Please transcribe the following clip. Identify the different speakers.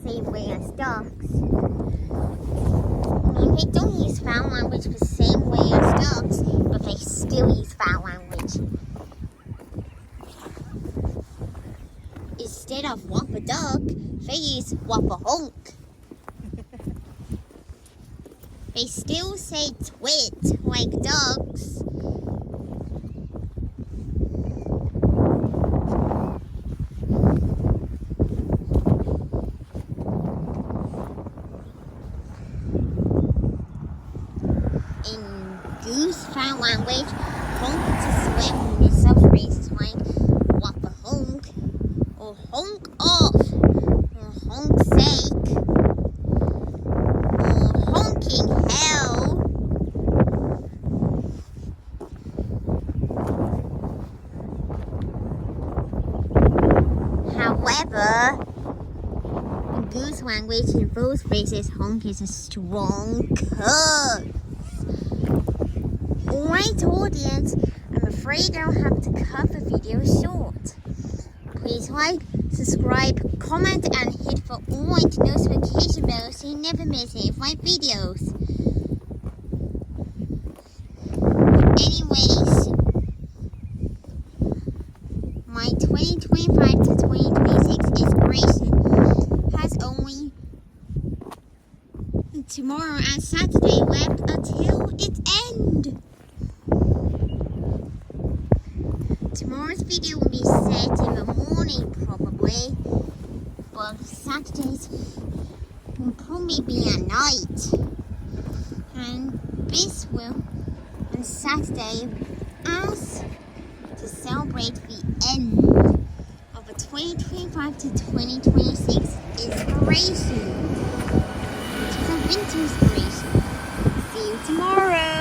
Speaker 1: same way as dogs. I mean, they don't use foul language the same way as dogs, but they still use foul language. Instead of whop a dog, they use whop a honk. They still say twit like dogs. In goose foul language, honk is a slip in some phrases like whop a honk, or honk off, or honk sake, or honking hell. However, in goose language, in both phrases, honk is a strong curse. Alright audience, I'm afraid I'll have to cut the video short. Please like, subscribe, comment and hit the all-white notification bell so you never miss any of my videos. Anyways, my 2025 to 2026 inspiration has only tomorrow and Saturday left until its end. Tomorrow's video will be set in the morning probably, but Saturdays will probably be at night. And this will, on Saturday, as to celebrate the end of the 2025 to 2026 inspiration, which is a winter inspiration. See you tomorrow!